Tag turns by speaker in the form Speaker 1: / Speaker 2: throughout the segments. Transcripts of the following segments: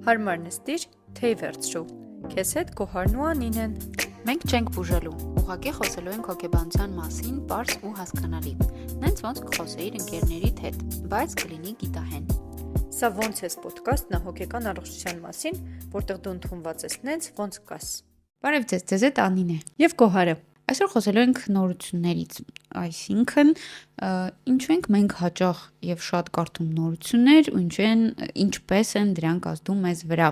Speaker 1: Հարմար նստիր, թեյ վերցրու, քեզ հետ Գոհարն ու Անին են։
Speaker 2: Մենք չենք բուժելու, ուղղակի խոսելու ենք հոգեբանության մասին, պարզ ու հասկանալի։ Նենց ոնց կխոսեիր ընկերներիդ հետ, բայց կլինի գիտահեն։
Speaker 1: Սա ոնց ես ոդկասթն է հոգեկան առողջության մասին, որտեղ դու ընդունված ես նենց ոնց կաս։
Speaker 2: Բարև ձեզ հետ Անին է։
Speaker 1: Եվ Գոհարը։
Speaker 2: Այսօր խոսելու ենք նորություններից, այսինքն ինչու ենք մենք հաճախ եւ շատ կարդում նորություններ ու ինչպես են դրանք ազդում մեզ վրա։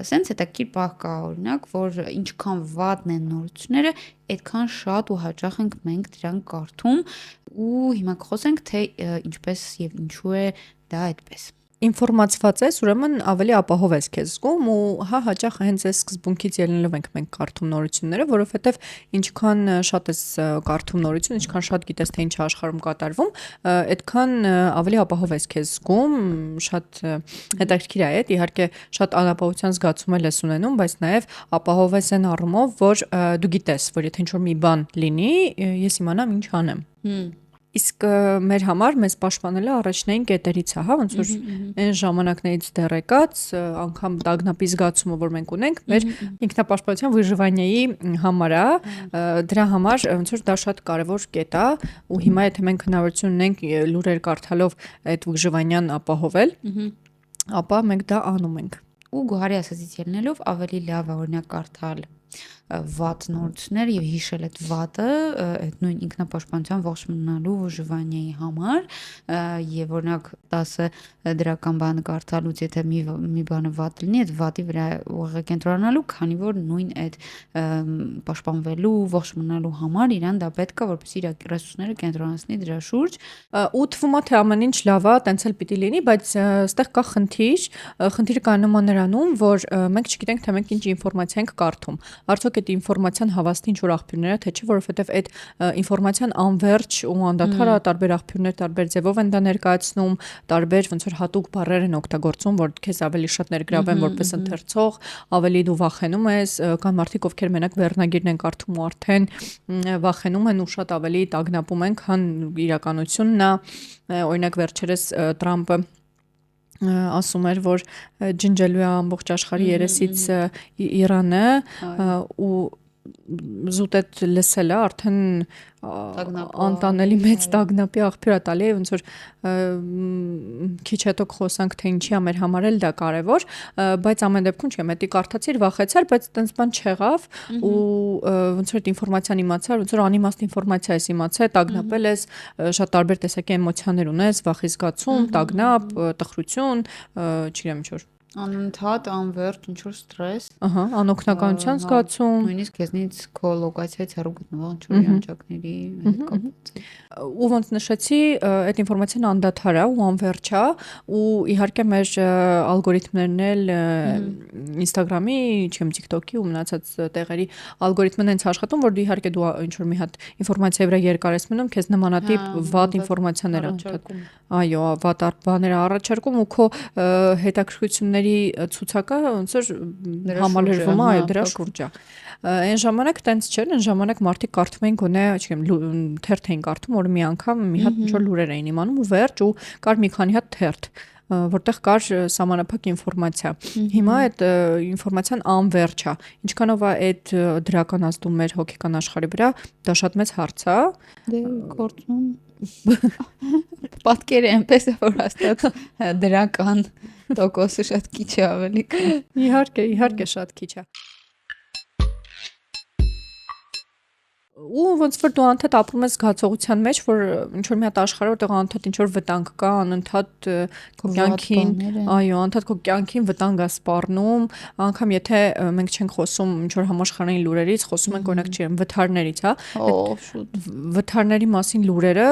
Speaker 2: Սենց հետաքրքիր բախ կա օրինակ, որ ինչքան վատն են նորությունները, այդքան շատ ու հաճախ ենք մենք դրանք կարդում ու հիմա կխոսենք թե ինչպես եւ ինչու է դա այդպես։
Speaker 1: Ինֆորմացված ես, ուրեմն ավելի ապահով ես քեզ զգում ու հաճախ հենց այս սկզբունքից ելնելով ենք մենք կարդում նորությունները, որովհետև ինչքան շատ ես կարդում նորություն, ինչքան շատ գիտես թե ինչ է աշխարհում կատարվում, այդքան ավելի ապահով ես քեզ զգում, շատ հետաքրքիր է այդ, իհարկե շատ անապահովության զգացում ես ունենում, բայց նաև ապահով ես այն առումով, որ դու գիտես, որ եթե ինչ-որ մի բան լինի, ես իմանամ ինչ անեմ։ Իսկ մեր համար մեզ պաշտպանելը առաջնային կետերից է, հա, ոնց որ այն ժամանակներից դեռ եկած, անգամ տագնապի զգացումը, որ մենք ունենք, մեր ինքնապաշտպանության վիժվանիայի համար է, դրա համար ոնց որ դա շատ կարևոր կետ է, ու հիմա եթե մենք հնարավորություն ունենք լուրեր կարդալով այդ վիժվանիան ապահովել, ապա մենք դա անում ենք։
Speaker 2: Ու Գոհարի ասածից ելնելով ավելի լավ է օրինակ կարդալ վատ նորություններ եւ հիշել այդ վատը այդ նույն ինքնապաշտպանության ողջ մնալու վժվանիայի համար եւ օրինակ 10 դրական բան կարդալուց եթե մի բանը վատ լինի այդ վատի վրա ուղղակի կենտրոնանալու քանի որ նույն այդ պաշտպանվելու ողջ մնալու համար իրան դա պետք է որպեսզի իր ռեսուրսները կենտրոնացնի դրա շուրջ
Speaker 1: ու թվում է թե ամեն ինչ լավ է տենց էլ պիտի լինի բայց այստեղ կա խնդիրը կա նման նրանում որ մենք չգիտենք թե մենք ինչ ինֆորմացիա ենք կարդում արդյոք այդ ինֆորմացիան հավաստի ինչ-որ աղբյուրներ է, թե չէ, որովհետև այդ ինֆորմացիան անverջ ու անդադար է, տարբեր աղբյուրներ տարբեր ձևով են դա ներկայացնում, տարբեր ոնց որ հատուկ բառեր են օգտագործում, որ քեզ ավելի շատ ներգրավեն որպես ընթերցող, ավելի դու վախենում ես, կան մարդիկ, ովքեր մենակ վերնագիրն են կարդում ու արդեն վախենում են ու շատ ավելի տագնապում են, քան իրականությունն է, օրինակ վերջերս Տրամպը ասում էր, որ ջնջելու է ամբողջ աշխարհի երեսից Իրանը ու զուտ այդ լսելը արդեն անտանելի մեծ տագնապի աղբյուր է տալի, ոնց որ քիչ հետո խոսանք թե ինչի է մեր համար էլ դա կարևոր, բայց ամեն դեպքում չէ, մետի կարդացիր, վախեցար, բայց տենց բան չեղավ ու ոնց որ այդ ինֆորմացիան իմացար, ոնց որ անիմաստ ինֆորմացիա ես իմացել, տագնապել ես, շատ տարբեր տեսակի էմոցիաներ ունես, վախի զգացում, տագնապ, տխրություն, չգիտեմ ինչ որ
Speaker 2: անընդհատ անverջ ինչ-որ ստրես,
Speaker 1: անօգնականության զգացում,
Speaker 2: նույնիսկ քեզնից քո լոկացիայից հեռու գտնվող ինչ-որ երջանկների հետ կապված։
Speaker 1: Ու ոնց նշեցի, այդ ինֆորմացիան անդադար է ու անverջ է, ու իհարկե մեր ալգորիթմներն էլ Instagram-ի, չեմ TikTok-ի ու մնացած տեղերի ալգորիթմն հենց աշխատում, որ իհարկե դու ինչ-որ մի հատ ինֆորմացիայի վրա երկար ես մնում, քեզ նմանատիպ վատ ինֆորմացիաներ առաջարկում։ Այո, վատ բաներ առաջարկում ու քո հետաքրքրությունների ցուցակը ոնց որ համալրվում է դրա շուրջը։ Այն ժամանակ տենց չէր, այն ժամանակ մարդիկ կարդում էին գոնե, չգիտեմ, թերթ էին կարդում, որ մի անգամ մի հատ ինչ-որ լուրեր էին իմանում ու վերջ ու կար մի քանի հատ թերթ, որտեղ կար սահմանափակ ինֆորմացիա։ Հիմա այդ ինֆորմացիան անverջ է։ Ինչքանով է այդ դրական ազդում մեր հոգեկան աշխարհի վրա, դա շատ մեծ հարց է։
Speaker 2: Դե գործում պատկերը այնպես է որ հաստատ դրական տոկոսը շատ քիչ է ավելի քան
Speaker 1: իհարկե շատ քիչ է ու ոնց որ դու անընդհատ ապրում ես զգացողության մեջ, որ ինչ որ մի հատ աշխարհ որտեղ անընդհատ ինչ որ վտանգ կա, անընդհատ քո կյանքին, այո, անընդհատ քո կյանքին վտանգ է սպառնում, անգամ եթե մենք չենք խոսում ինչ որ համաշխարհային լուրերից, խոսում ենք օրինակ չեմ վթարներից, հա, վթարների մասին լուրերը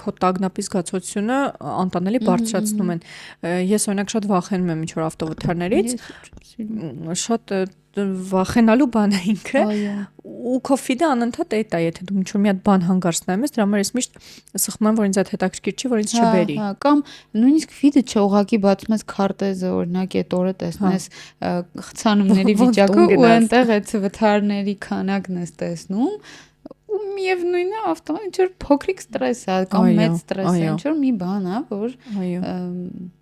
Speaker 1: քո տագնապի զգացողությունը անտանելի բարձրացնում են։ Ես օրինակ շատ վախենում եմ ինչ որ ավտովթարներից, շատ վախենալու բան է ինքը ու քո ֆիդը անընդհատ այդ է, եթե դու ինչ-որ մի հատ բան հանգարցնեմ ես, դրա համար ես միշտ սխում եմ, որ ինձ այդ հետաքրքիր չի, որ ինձ չբերի։
Speaker 2: Կամ նույնիսկ ֆիդը չուղղակի բացում ես քարտեզը, օրինակ այդ օրը տեսնես խցանումների վիճակը ու այնտեղ այդ վթարների քանակն ես տեսնում ու միևնույնն է ավտոմատ ինչ որ փոքրիկ ստրես է կամ մեծ ստրես է, ինչ որ մի բան է, որ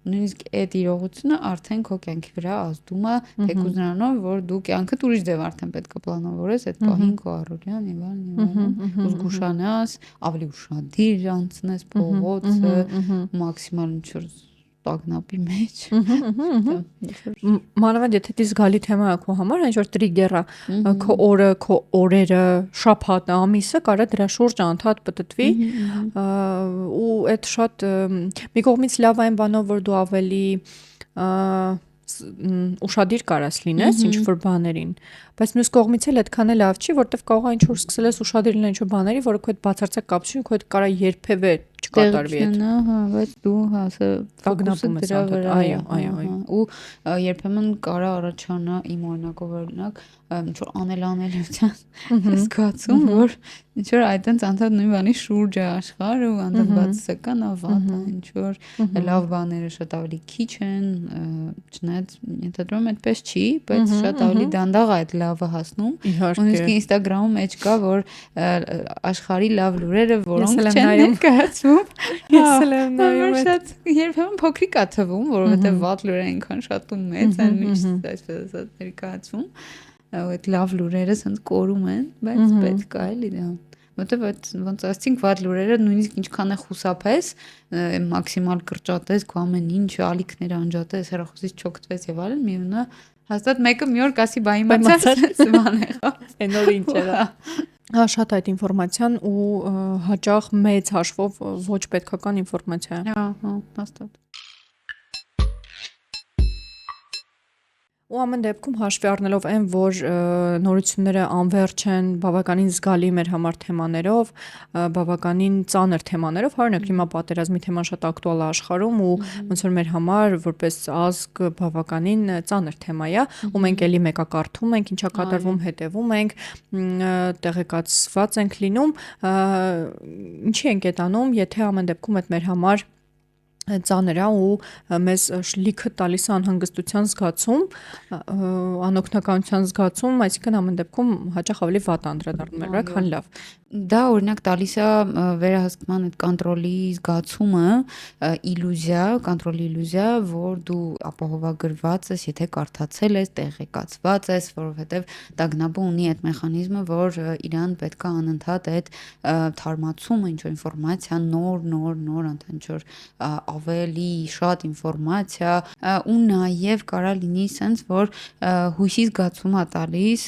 Speaker 2: նույնիսկ այդ իրողությունը արդեն քո կյանքի վրա ազդում է, թեկուզ նրանով, որ դու կյանքդ ուրիշ ձև արդեն պետք է պլանավորես այդ պահին քո առօրյան եւ այլն, ու զգուշանաս, ավելի ուշադիր անցնես փողոցը, մաքսիմալ ինչ որ տագնապի մեջ։
Speaker 1: Մանավանդ եթե դի զգալի թեմա է քո համար, ինչ որ տրիգեր է, քո օրը, քո օրերը, շաբաթը, ամիսը կարա դրա շուրջ անդադ պտտվի, ու այդ շատ մի կողմից լավ այն բանով, որ դու ավելի ուշադիր կարաս լինես ինչ որ բաներին, բայց մյուս կողմից էլ այդքան էլ լավ չի, որտեվ կարող է ինչ որ սկսել ես ուշադիր լինել ինչ որ բաների, որը քո հետ բացարձակ կապ չունի, քո հետ կարա երբևէ չկատարվի այդ։
Speaker 2: Հա, բայց դու հա
Speaker 1: տագնապում ես անդադ, այո,
Speaker 2: ու երբեմն կարա առաջանա իմ օրինակ ինչ որ անելանելիության զգացում, որ ինչ որ այդտենց անդադ նույն բանի շուրջ է աշխարհը ու անդադ բացասական ավատ է, ինչ որ լավ բաները շատ ավելի քիչ են, չնայած ենթադրում եմ այդպես չի, բայց շատ ավելի դանդաղ է այդ լավը հասնում։ Նույնիսկ Instagram-ում մեջ կա, որ աշխարհի լավ լուրերը, որոնք չեն ներկայացվում։
Speaker 1: Ես էլ եմ նայում։
Speaker 2: Շատ երբեմն փոքրիկ է թվում, որովհետև վատ լուրերը այնքան շատ ու մեծ են միշտ այսպես ներկայացվում։ Այդ լավ լուրերը ցած կորում են, բայց պետք է էլի դա։ Որտեվ այդ ոնց ասենք վատ լուրերը նույնիսկ ինչքան է խուսափես, մաքսիմալ կրճատես, քո ամեն ինչ ալիքները անջատես, հեռախոսից չօգտվես եւ այլն, միևնույնն է հաստատ մեկը մի օր կասի բա իմացած բան եղավ։
Speaker 1: Այն օր ինչ era։ Հա շատ այդ ինֆորմացիան ու հաճախ մեծ հաշվով ոչ պետքական ինֆորմացիա է։
Speaker 2: Հա, հաստատ։
Speaker 1: Ու ամեն դեպքում հաշվի առնելով այն, որ նորությունները անվերջ են, բավականին զգալի մեր համար թեմաներով, բավականին ծանր թեմաներով, օրինակ հիմա պատերազմի թեման շատ ակտուալ է աշխարհում ու ոնց որ մեր համար որպես ազգ բավականին ծանր թեմա է, ու մենք էլի մեկա կարդում ենք, ինչա կատարվում, հետևում ենք, տեղեկացված ենք լինում, ինչի ենք այդ անում, եթե ամեն դեպքում այդ մեր համար ծանր է ու մեզ լիքը տալիս է անհանգստության զգացում, անօգնականության զգացում, այսինքն ամեն դեպքում հաճախ ավելի վատ անդրադառնում է, քան լավ։
Speaker 2: Դա օրինակ տալիս է վերահսկման այդ կոնտրոլի զգացումը, կոնտրոլի իլյուզիա, որ դու ապահովագրված ես, եթե կարդացել ես, տեղեկացված ես, որովհետև տագնապը ունի այդ մեխանիզմը, որ իրան պետք է անընդհատ այդ թարմացումը, ինչ որ ինֆորմացիա, նոր, ինչ որ ավելի շատ ինֆորմացիա, ու նաև կարա լինի sense, որ հույսի զգացում է տալիս,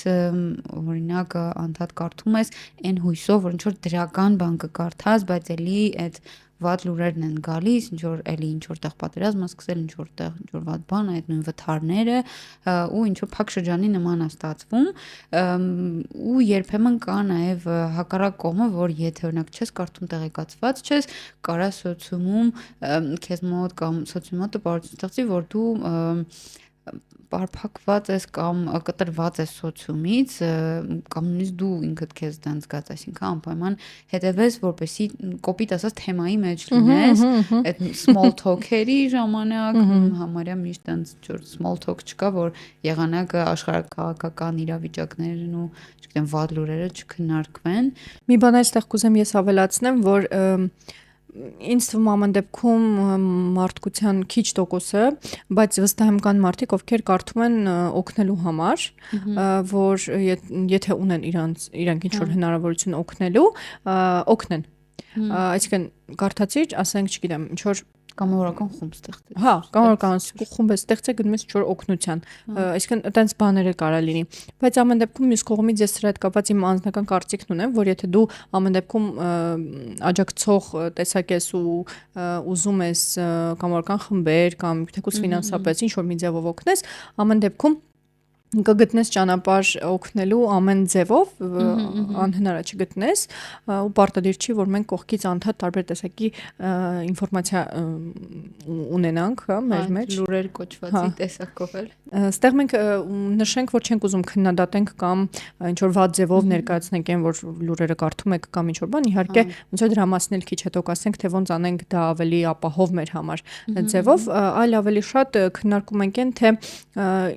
Speaker 2: օրինակ անդադ կարդում ես այն հույսով, որ ինչ որ դրական բան կկարդաս, բայց էլի այդ վատ լուրերն են գալիս, ինչ որ էլի ինչ որտեղ պատերազմ է սկսել, ինչ որտեղ ինչ որ վատ բան է, այդ նույն վթարները, ու ինչ որ փակ շրջանի նման է ստացվում, ու երբեմն կա նաև հակառակ կողմը, որ եթե օրինակ չես կարդում, տեղեկացված չես, կարա սոցիումում քեզ մոտ կամ սոցիումի մոտ տպավորություն ստեղծի, որ դու բարփակված ես կամ կտրված ես սոցիումից, կամ նույնիսկ դու ինքդ քեզ դան զգաց, այսինքն անպայման հետևես, որպեսի կոպիտ ասած թեմայի մեջ լինես, այդ small talk-երի ժամանակ համարյա միշտ այնց որ small talk չկա, որ եղանակը աշխարհակաղակական իրավիճակներն ու չգիտեմ վատ լուրերը չքննարկվեն։
Speaker 1: Մի բան այստեղ կուզեմ ես ավելացնեմ, որ ինձ թվում ամեն դեպքում մարդկության քիչ տոկոսը, բայց վստահ եմ կան մարդիկ, ովքեր կարդում են օգնելու համար, որ եթե ունեն իրանք ինչ որ հնարավորություն օգնելու, օգնեն։ Այսինքն կարդացիր, ասենք, չգիտեմ, ինչ որ
Speaker 2: կամավորական խումբ ստեղծել։
Speaker 1: Հա, կամավորական խումբ է ստեղծել գնում ինչ-որ օգնության։ Այսինքն այտենց բաներ կարա լինի։ Բայց ամեն դեպքում մյուս կողմից ես սրա հետ կապված իմ անձնական կարծիքն ունեմ, որ եթե դու ամեն դեպքում աջակցող տեսակ ես ու ուզում ես կամավորական խմբեր կամ թեկուզ ֆինանսապես ինչ-որ մի ձևով օգնես, ամեն դեպքում կգտնես ճանապարհ օգնելու ամեն ձևով, անհնար է չգտնես, ու պարտադիր չի, որ մենք կողքից անդադ տարբեր տեսակի ինֆորմացիա ունենանք, հա, մեր մեջ,
Speaker 2: լուրեր կոչվածի տեսակով էլ։
Speaker 1: Այստեղ մենք նշենք, որ չենք ուզում քննադատենք կամ ինչ որ վատ ձևով ներկայացնենք այն, որ լուրերը կարդում եք կամ ինչ որ բան, իհարկե, ոնց որ դրա մասին էլ քիչ հետո կասենք, թե ոնց անենք դա ավելի ապահով մեր համար ձևով, այլ ավելի շատ քննարկում ենք այն, թե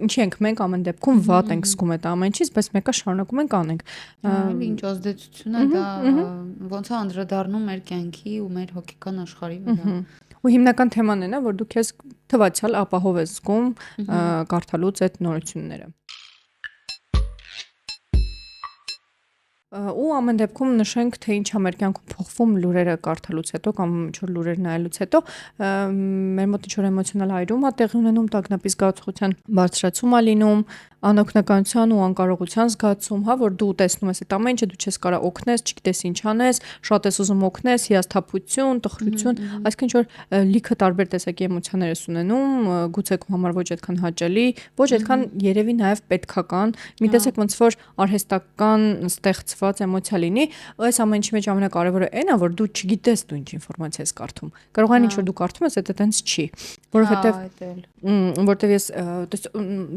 Speaker 1: ինչի ենք մենք ամեն դեպքում վատ ենք զգում այդ ամեն ինչից, բայց մեկը շարունակում ենք անենք։
Speaker 2: Այլ ինչ ազդեցություն է դա ոնց է անդրադառնում մեր կյանքի ու մեր հոգեկան աշխարհի վրա։
Speaker 1: Ու հիմնական թեման է նա, որ դու քեզ թվացial ապահով ես զգում կարդալուց այդ նորությունները։ Ու ամեն դեպքում նշենք, թե ինչ է մեր կյանքում փոխվում լուրերը կարդալուց հետո կամ ինչ որ լուրեր նայելուց հետո, մեր մոտ ինչ որ էմոցիոնալ այրում է տեղի ունենում, տագնապի զգացողության բարձրացում է լինում, անօգնականության ու անկարողության զգացում, հա, որ դու տեսնում ես այդ ամեն ինչը, դու չես կարող օգնես, չգիտես ինչ անես, շատ ես ուզում օգնես, հիասթափություն, տխրություն, այսինքն ինչ որ լիքը տարբեր տեսակի էմոցիաներ ես ունենում, գուցե քո համար ոչ այդքան հաճելի, ոչ այդքան երևի նաև պետքական, մի տեսակ ոնց որ արհեստական ստեղծված էմոցիա լինի, այս ամեն ինչի մեջ ամենակարևորը այն է, որ դու չգիտես դու ինչ ինֆորմացիա ես կարդում։ Կարող է ինչ որ դու կարդում ես, դա տենց չի, որովհետև ես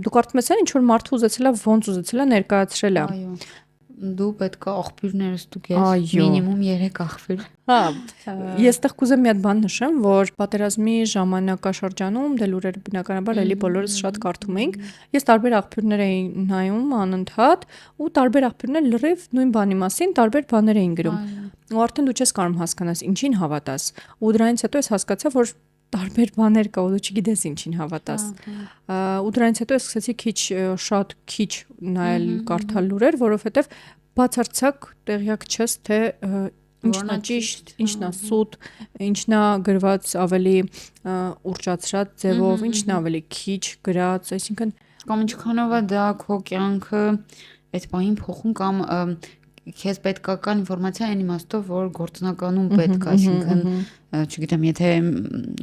Speaker 1: դու կարդում ես ինչ որ մարդը ուզեցել է ոնց ուզեցել է ներկայացրել է։
Speaker 2: Այո։ Դու պետք է աղբյուրները ստուգես, մինիմում 3 աղբյուր։
Speaker 1: Հա, ես այդտեղ կուզեմ մի հատ բան նշեմ, որ պատերազմի ժամանակաշրջանում դե լուրերը բնականաբար էլի բոլորս շատ կարդում էինք։ Ես տարբեր աղբյուրներ էի նայում անընդհատ ու տարբեր աղբյուրներ լրիվ նույն բանի մասին տարբեր բաներ էին գրում։ Ու արդեն դու չես կարող հասկանաս ինչին հավատաս։ Ու դրանից հետո ես հասկացա, որ տարբեր բաներ կա ու դու չգիտես ինչին հավատաս։ Ու դրանից հետո ես սկսեցի շատ քիչ նայել կարդալ լուրեր, որովհետև բացարձակ տեղյակ չես, թե ինչն է ճիշտ, ինչն է սուտ, ինչն է գրված ավելի ուռճացրած ձևով, ինչն է ավելի քիչ գրած, այսինքն
Speaker 2: կամ ինչքանով է դա քո կյանքը այդ պահին փոխում կամ քեզ պետքական ինֆորմացիա այն իմաստով, որ գործնականում պետք է, այսինքն չգիտեմ, եթե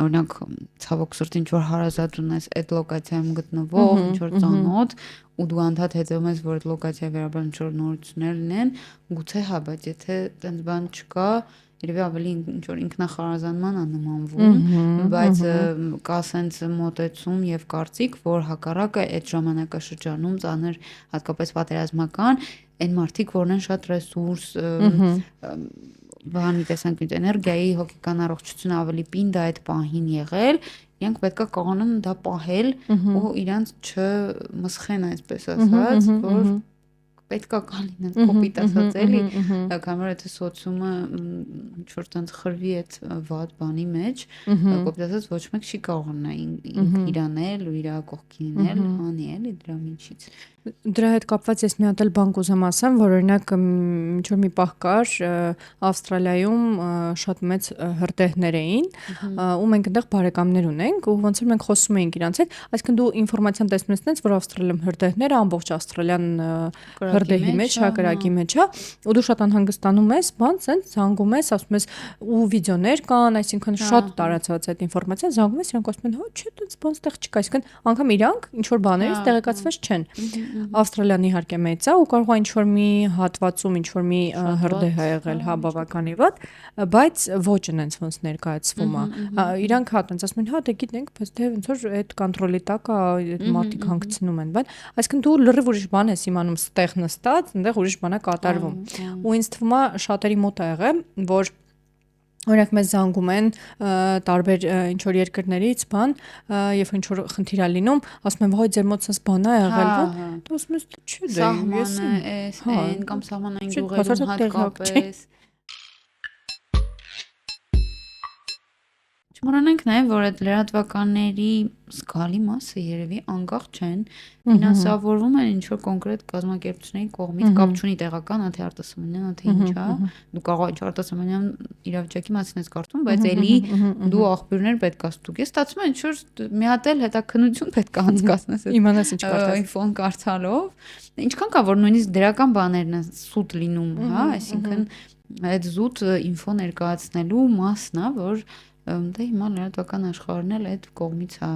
Speaker 2: օրինակ ցավոք սրտի ինչ որ հարազատ ունես այդ լոկացիայում գտնվող, ինչ որ ծանոթ ու դու անդադ հետևում ես, որ այդ լոկացիայի վերաբերյալ ինչ որ նորություններ լինեն, գուցե հա, բայց եթե այդպես բան չկա, երևի ավելի ինչ որ ինքնախարազանման է նմանվում, բայց կա սենց մոտեցում եւ կարծիք, որ հակառակը այդ ժամանակաշրջանում ծանր հատկապես պատերազմական այն մարդիկ, որն են շատ ռեսուրս բանի տեսանք ինչ էներգիայի հոգեկան առողջությունը ավելի պինդ է այդ պահին եղել, իրենք պետք է կարողանան դա պահել ու իրանց չմսխեն, այսպես ասած, որ պետք է կլինեն կոպիտ ասած էլի, կամ որ եթե սոցիումը ինչ որ տենց խրվի այդ վատ բանի մեջ, կոպիտ ասած ոչ մեկ չի կարողանա իրանել ու իր կողքին լինել, հանի էլի դրա միջից։
Speaker 1: Դրա հետ կապված ես մի հատ էլ բան կուզեմ ասեմ, որ օրինակ ինչ որ մի պահ կար Ավստրալիայում շատ մեծ հրդեհներ էին, ու մենք այնտեղ բարեկամներ ունենք, ու ոնց որ մենք խոսում էինք իրանց հետ, այսինքն դու ինֆորմացիան տեսնում ես այնց, որ Ավստրալիայում հրդեհներ, ամբողջ Ավստրալիան հրդեհի մեջ, հակրակի մեջ, հա, ու դու շատ անհանգստանում ես, բան, ցենց զանգում ես, ասում ես ու վիդեոներ կան, այսինքն շատ տարածված այդ ինֆորմացիան, զանգում ես, իրանք ասում են, հա, չէ, այդպես բան ստեղ չկա, այսինքն անգամ իրանք ինչ որ բաներից տեղեկացված չեն։ Ավստրալիան իհարկե մեծ է ու կարող է ինչ որ մի հատվածում ինչ որ մի հրդեհ է եղել, հա, բավականի վատ, բայց ոչ այնց ոնց ներկայացվում է։ Իրանք հա տենց ասում են, հա, դե գիտենք, բայց դե ոնց որ այդ կոնտրոլի տակ է, այդ մարդիկ հանգցնում են, բայց այսինքն դու լրիվ ուրիշ բան ես իմանում ստեղ նստած, այնտեղ ուրիշ բան է կատարվում։ Ու ինձ թվում է շատերի մոտ է եղել, որ օրինակ մեզ զանգում են տարբեր ինչ որ երկրներից բան, երբ ինչ որ խնդիր է լինում, ասում են, «Վայ, ձեր մոտ sense բան է եղել»։ Դու ասում ես, «Չէ, դե ես
Speaker 2: այն կամ սահմանային գյուղերում հատկապես»։ Չմոռանանք նաև, որ այդ լրատվականների զգալի մասը երևի անկախ չեն, ֆինանսավորվում են ինչ որ կոնկրետ կազմակերպությունների կողմից, կապ չունի տեղական, թե արտասահմանյան, թե ինչ է, դու կարող ես արտասահմանյան իրավիճակի մասին ես կարդում, բայց էլի դու աղբյուրներ պետք է ստուգես, ստացվում է ինչ որ մի հատ էլ հետաքննություն պետք է անցկացնես
Speaker 1: իմանաս ինչ կարդաս,
Speaker 2: ինֆոն կարդալով, ինչքան կա որ նույնիսկ դրական բաներն են սուտ լինում, հա, այսինքն այդ զուտ ինֆո ներկայացնելու մասն է, որ դե հիմա լրատվական աշխարհն էլ այդ կողմից է,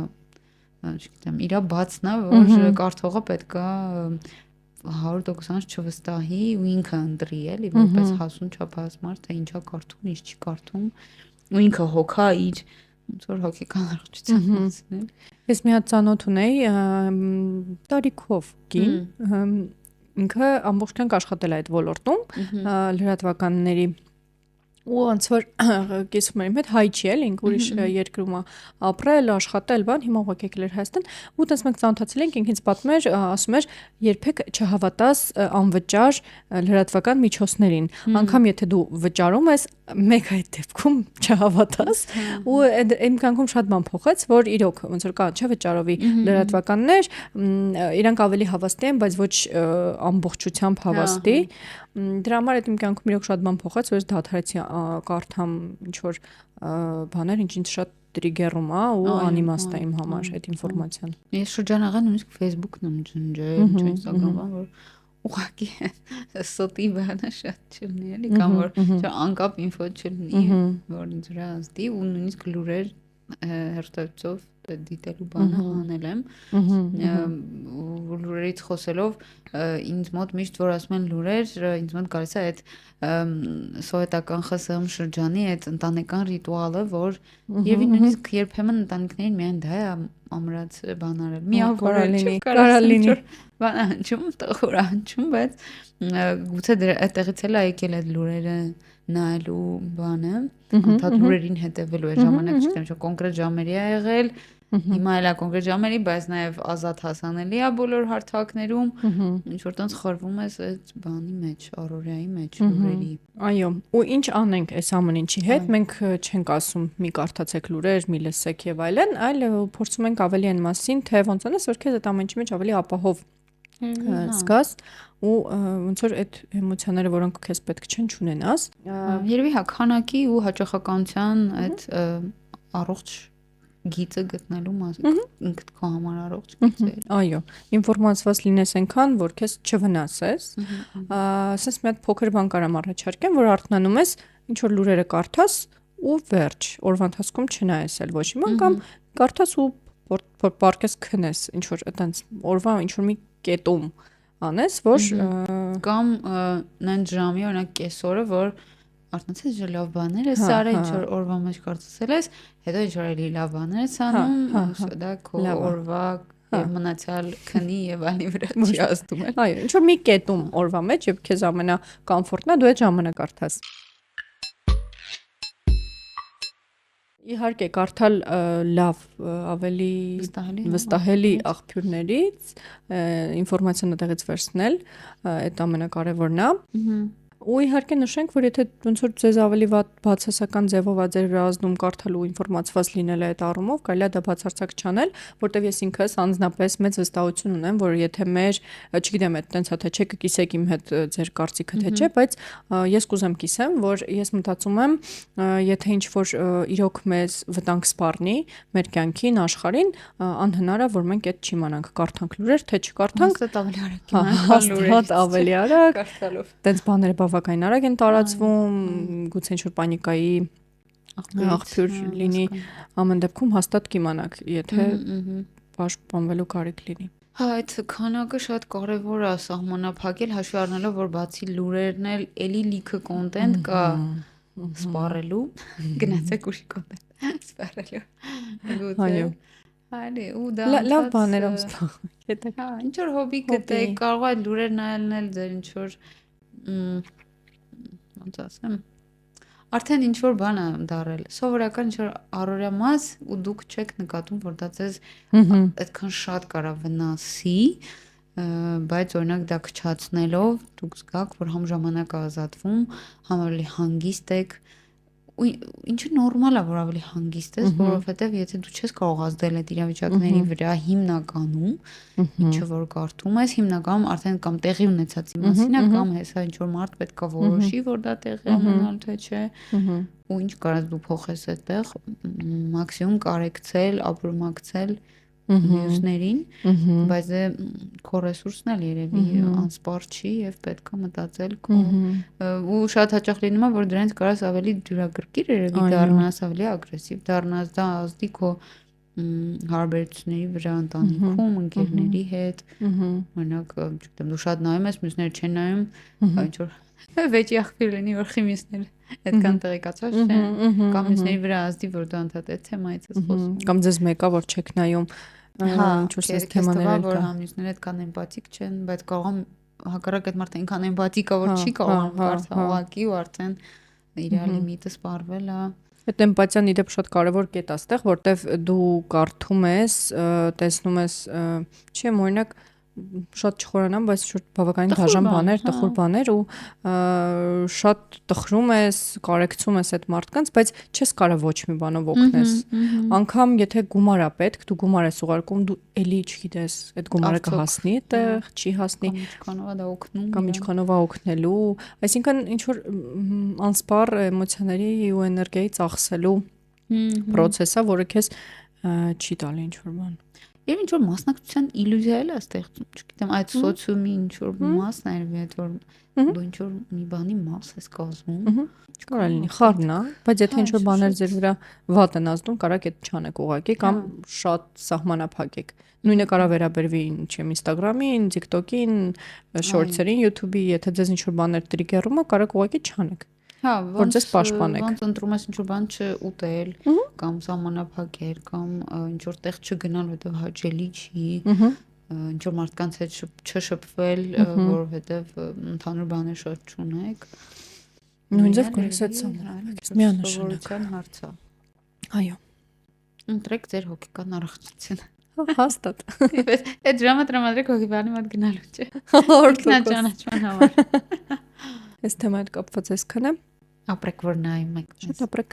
Speaker 2: չգիտեմ, իրա բացն է, որ կարդողը պետք է 100% չվստահի ու ինքը ընտրի էլի, որպես հասուն չափահաս մարդ, թե ինչա կարդում, ինչ չի կարդում, ու ինքը հոգա իր ոնց որ հոգեկան առողջության մասին էլ։
Speaker 1: Ես մի հատ ծանոթ ունեի տարիքով կին, ինքը ամբողջությամբ աշխատել է այդ ոլորտում, լրատվականների ու ոնց որ կիսում եմ հետ հայ չի էլ ինք ուրիշ երկրում ապրել, աշխատել, բան, հիմա ուղղակի եկել էր Հայաստան ու տես մենք ծանոթացել ենք, ինքն ինձ պատմում էր, ասում էր, երբեք չհավատաս անվճար լրատվական միջոցներին։ Անկամ եթե դու վճարում ես, մեկ այդ դեպքում չհավատաս ու այն կյանքում շատ բան փոխեց, որ իրոք ոնց որ կա, չէ, վճարովի լրատվականներ, իրանք ավելի հավաստի են, բայց ոչ ամբողջությամբ հավաստի։ Դրա համար այդ իմ կյանքում իրոք շատ բան փոխեց, որ ես դադարեցի կարդամ ինչ որ բաներ, ինչ ինձ շատ տրիգերում է ու անիմաստ է իմ համար այդ ինֆորմացիան։
Speaker 2: Ես շրջանաղան նույնիսկ Facebook-ն եմ ջնջել, ինչ Instagram-ը, որ ուղղակի սոտի բանը շատ չլինի, էլի կամ որ անկապ ինֆո չլինի, որ ինձ վրա ազդի ու նույնիսկ լուրեր հերթացով դիտելու բանը անել եմ լուրերից խոսելով ինձ մոտ միշտ որ ասում են լուրեր ինձ մոտ գալիս է այդ սովետական ԽՍՀՄ շրջանի այդ ընտանեկան ռիտուալը որ եւ նույնիսկ երբեմն ընտանիքներին միայն դա է ամրած բանարել միավորել
Speaker 1: կարա լինի
Speaker 2: բան հնչում տխուր հնչում բայց գուցե այդտեղից էլ եկել այդ լուրերը նայելու բանը ընդհանուր լուրերին հետևելու է ժամանակ չգիտեմ չէ կոնկրետ ժամերի է եղել հիմա էլ է կոնկրետ ժամերի բայց նաև ազատ հասանելի է բոլոր հարթակներում ինչ որ տենց խորվում ես այդ բանի մեջ առօրյայի մեջ լուրերի
Speaker 1: այո ու ինչ անենք այս ամեն ինչի հետ մենք չենք ասում մի կարդացեք լուրեր մի լսեք եւ այլն այլ փորձում ենք ավելի այն մասին թե ոնց անես որ քեզ այդ ամեն ինչի մեջ ավելի ապահով զգաս ու ոնց որ այդ էմոցիաները որոնք քեզ պետք չեն չունենաս
Speaker 2: երևի հա քանակի ու հաճախականության այդ առողջ գիծը գտնելու մասը ինքդ քո համար առողջ գիծ է
Speaker 1: այո ինֆորմացված լինես այնքան որ քեզ չվնասես ասես մի հատ փոքր բան կարամ առաջարկեմ որ արթնանում ես ինչ որ լուրերը կարդաս ու վերջ օրվա ընթացքում չնայես էլ ոչ իման կամ կարդաս ու պարկես քնես ինչ որ այտենց օրվա ինչ որ մի կետում անես որ
Speaker 2: կամ նույն ժամի օրինակ կեսօրը որ արտնացես ինչ լավ բաներ ես արել ինչ որ օրվա մեջ կարծել ես հետո ինչ որ էլի լավ բաներ ես անում դա քո օրվա եւ մնացյալ քնի եւ անի վրա չի ազդում էլ
Speaker 1: այո ինչ որ մի կետում օրվա մեջ եւ քեզ ամենա կոմֆորտն է դու այդ ժամանակ կարդաս իհարկե կարդալ լավ ավելի վստահելի աղբյուրներից ինֆորմացիան այդտեղից վերցնել այդ ամենակարևորն է ու իհարկե նշենք որ եթե ոնց որ ձեզ ավելի բացասական ձևով է ձեր վրա ազդում կարդալու ինֆորմացված լինելը այդ առումով կարելի է դա բացարձակ չանել որտեվ ես ինքս անձնապես մեծ վստահություն ունեմ որ եթե մեր չգիտեմ այդ տենց թե չէ կկիսեք իմ հետ ձեր կարծիքը թե չէ բայց ես կուզեմ կիսեմ որ ես մտածում եմ եթե ինչ որ իրոք մեզ վտանգ սպառնի մեր կյանքին աշխարհին անհնար է որ մենք այդ չիմանանք կարդանք լուրեր թե չկարդանք
Speaker 2: հաստատ
Speaker 1: ավելի արագ
Speaker 2: կարդալով
Speaker 1: տենց բաները բավականին արագ են տարածվում գուցե ինչ որ պանիկայի աղբյուր լինի ամեն դեպքում հաստատ կիմանաք եթե պաշտպանվելու կարիք լինի
Speaker 2: հա այդ քանակը շատ կարևոր է սահմանափակել հաշվի առնելով որ բացի լուրերն էլ էլի լիքը կոնտենտ կա սպառելու գնացեք ուրիշ կոնտենտ սպառելու
Speaker 1: այո
Speaker 2: այլի ու դա
Speaker 1: լավ բաներով սպառեք
Speaker 2: հա ինչ որ հոբի գտեք կարող է լուրեր նայելնել ձեր ինչ որ ոնց ասեմ արդեն ինչ որ բան է դարել սովորական ինչ որ առօրյա մաս ու դուք չեք նկատում որ դա ձեզ այդքան շատ կարա վնասի բայց օրինակ դա քչացնելով դուք զգաք որ համ ժամանակ է ազատվում համ ավելի հանգիստ եք ու ինչը նորմալ է որ ավելի հանգիստ ես որովհետև եթե դու չես կարող ազդել այդ իրավիճակների վրա հիմնականում ինչը որ կարդում ես հիմնականում արդեն կամ տեղի ունեցածի մասին է կամ հեսա ինչ որ մարդ պետք է որոշի որ դա տեղի ունենալ թե չէ ու ինչ կարաս դու փոխես այդտեղ մաքսիմում կարեկցել ապրումակցել մյուսներին բայց քո ռեսուրսն էլ երևի անսպառ չի եւ պետք է մտածել ու շատ հաճախ լինում է որ դրանից կարաս ավելի դյուրակրկիր երևի դառնաս ավելի ագրեսիվ դառնաս դա ազդի քո հարաբերությունների վրա ընտանիքում ընկերների հետ օրինակ չգիտեմ դու շատ նայում ես մյուսները չեն նայում ինչ որ վեճի աղբյուր լինի որ խիմիստներ այդքան տեղեկացված չեն կամ մյուսների վրա ազդի որ դու անդադ այդ թեմայից ես խոսում
Speaker 1: կամ ձեզ մեկա որ չեք նայում ինչ որ այս թեմաները
Speaker 2: որ մյուսները այդքան էմպաթիկ չեն բայց կարող հակառակ այդ մարդը այնքան էմպաթիկ է որ չի կարող կարդալ ուղղակի ու արդեն իր լիմիտը սպառվել է։
Speaker 1: Այդ էմպաթիան իդեպ շատ կարևոր կետ է այստեղ, որտեվ դու կարդում ես, տեսնում ես, չեմ օրինակ շատ չխորանամ, բայց շուտ բավականին դաժան բաներ, տխուր բաներ ու շատ տխրում ես, կարեկցում ես այդ մարդկանց, բայց չես կարող ոչ մի բանով օգնես։ Անկամ եթե գումար է պետք, դու գումար ես ուղարկում, դու էլի չգիտես, այդ գումարը կհասնի այդտեղ, չի հասնի,
Speaker 2: ինչքանով է դա օգնում,
Speaker 1: կամ ինչքանով է օգնելու, այսինքն ինչ որ անսպառ էմոցիաների ու էներգիայի ծախսելու process-ը, որը քեզ չի տալի ինչ որ բան։
Speaker 2: Եվ ինչ որ մասնակցության իլյուզիա էլ է ստեղծում, չգիտեմ, այդ սոցիումի ինչ որ մասն է, այդ որ դու ինչ որ մի բանի մաս ես կազմում։
Speaker 1: Կարա լինի խառն է, բայց եթե ինչ որ բաներ ձեր վրա վատ են ազդում, կարաք այդ չանեք ուղղակի կամ շատ սահմանափակեք։ Նույնը կարա վերաբերվի ինչեմ Instagram-ին, TikTok-ին, Shorts-երին, YouTube-ի, եթե ձեզ ինչ որ բաներ տրիգերում է, կարաք ուղղակի չանեք։ Որ ձեզ պաշտպանեք։
Speaker 2: Ոնց ընտրում ես ինչ որ բան չուտել կամ սահմանափակել կամ ինչ որ տեղ չգնալ, որովհետև հաճելի չի, ինչ որ մարդկանց հետ չշփվել, որովհետև ընդհանուր բաներ շատ չունեք։
Speaker 1: Նույն ձև կորեսացան։ Միանշանակ
Speaker 2: հարց է։
Speaker 1: Այո։
Speaker 2: Ընտրեք ձեր հոգեկան առողջությունը։
Speaker 1: Հաստատ։
Speaker 2: Այդ ժամը տրամադրեք հոգեբանի մոտ գնալու չէ։
Speaker 1: Ճանաչման
Speaker 2: համար։
Speaker 1: Այս թեմայով կապված այսքանը։
Speaker 2: Ապրեք որ նայում եք։
Speaker 1: Շատ ապրեք։